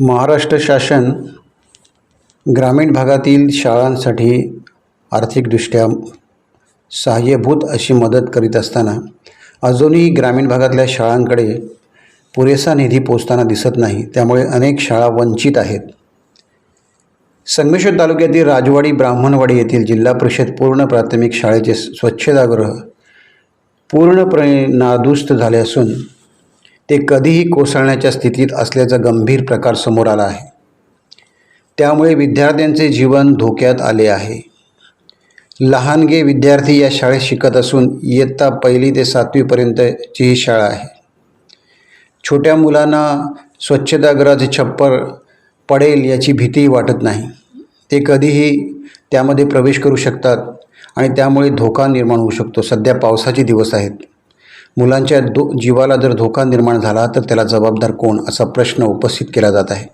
महाराष्ट्र शासन ग्रामीण भागातील शाळांसाठी आर्थिकदृष्ट्या सहाय्यभूत अशी मदत करीत असताना अजूनही ग्रामीण भागातल्या शाळांकडे पुरेसा निधी पोचताना दिसत नाही. त्यामुळे अनेक शाळा वंचित आहेत. संगमेश्वर तालुक्यातील राजवाडी ब्राह्मणवाडी येथील जिल्हा परिषद पूर्ण प्राथमिक शाळेचे स्वच्छतागृह पूर्णपणे नादुरुस्त झाले असून ते कधीही कोसळण्याच्या स्थितीत असल्याचा गंभीर प्रकार समोर आला आहे. त्यामुळे विद्यार्थ्यांचे जीवन धोक्यात आले आहे. लहानगे विद्यार्थी या शाळेत शिकत असून इयत्ता 1ली ते 7वीपर्यंतची ही शाळा आहे. छोट्या मुलांना स्वच्छतागृहाचे छप्पर पडेल याची भीतीही वाटत नाही. ते कधीही त्यामध्ये प्रवेश करू शकतात आणि त्यामुळे धोका निर्माण होऊ शकतो. सध्या पावसाचे दिवस आहेत. मुलांच्या जीवाला जर धोका निर्माण झाला तर त्याला जबाबदार कोण, असा प्रश्न उपस्थित केला जात आहे.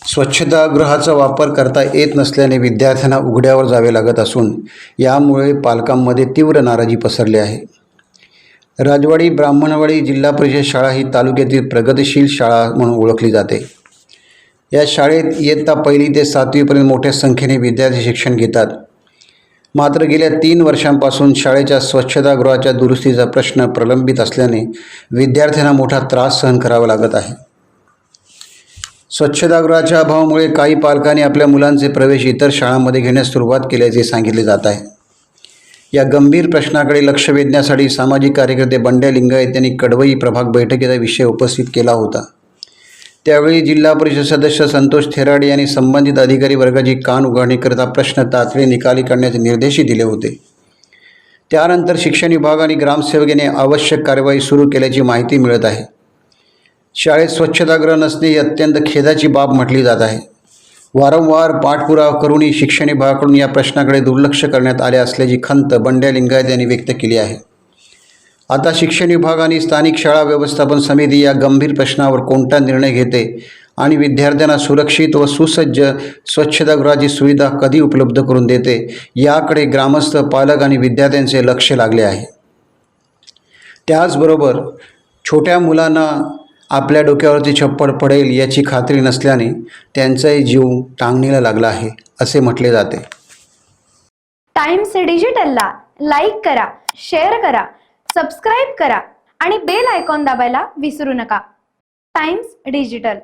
स्वच्छतागृहाचा वापर करता येत नसल्याने विद्यार्थ्यांना उघड्यावर जावे लागत असून यामुळे पालकांमध्ये तीव्र नाराजी पसरली आहे. राजवाडी ब्राह्मणवाडी जिल्हा परिषद शाळा ही तालुक्यातील प्रगतिशील शाळा म्हणून ओळखली जाते. या शाळेत इयत्ता 1ली ते 7वीपर्यंत मोठ्या संख्येने विद्यार्थी शिक्षण घेतात. मात्र गेल्या 3 वर्षांपासून शाळेच्या स्वच्छतागृहाच्या दुरुस्तीचा प्रश्न प्रलंबित असल्याने विद्यार्थ्यांना मोठा त्रास सहन करावा लागत आहे. स्वच्छतागृहाच्या अभावामुळे काही पालकांनी आपल्या मुलांचे प्रवेश इतर शाळांमध्ये घेण्यास सुरुवात केल्याचे सांगितले जात आहे. या गंभीर प्रश्नाकडे लक्ष वेधण्यासाठी सामाजिक कार्यकर्ते बंड्या लिंगायत यांनी कडवई प्रभाग बैठकीचा विषय उपस्थित केला होता. त्यावेळी जिल्हा परिषद सदस्य संतोष थेराडे यांनी संबंधित अधिकारी वर्गाची कान उघडणी करता प्रश्न तातडीने निकाली काढण्याचे निर्देशही दिले होते. त्यानंतर शिक्षण विभाग आणि ग्रामसेवक यांनी आवश्यक कार्यवाही सुरू केल्याची माहिती मिळत आहे. शाळेत स्वच्छतागृह नसणे ही अत्यंत खेदाची बाब म्हटली जात आहे. वारंवार पाठपुरावा करूनही शिक्षण विभागाकडून या प्रश्नाकडे दुर्लक्ष करण्यात आले असल्याची खंत बंड्या लिंगायत यांनी व्यक्त केली आहे. आता शिक्षण विभाग आणि स्थानिक शाळा व्यवस्थापन समिती या गंभीर प्रश्नावर कोणता निर्णय घेते आणि विद्यार्थ्यांना सुरक्षित व सुसज्ज स्वच्छतागृहाची सुविधा कधी उपलब्ध करून देते याकडे ग्रामस्थ, पालक आणि विद्यार्थ्यांचे लक्ष लागले आहे. त्याचबरोबर छोट्या मुलांना आपल्या डोक्यावरती छप्पर पडेल याची खात्री नसल्याने त्यांचाही जीव टांगणीला लागला आहे असे म्हटले जाते. टाइम्स डिजिटलला लाईक करा, शेअर करा, सबस्क्राईब करा आणि बेल आयकॉन दाबायला विसरू नका. Times digital.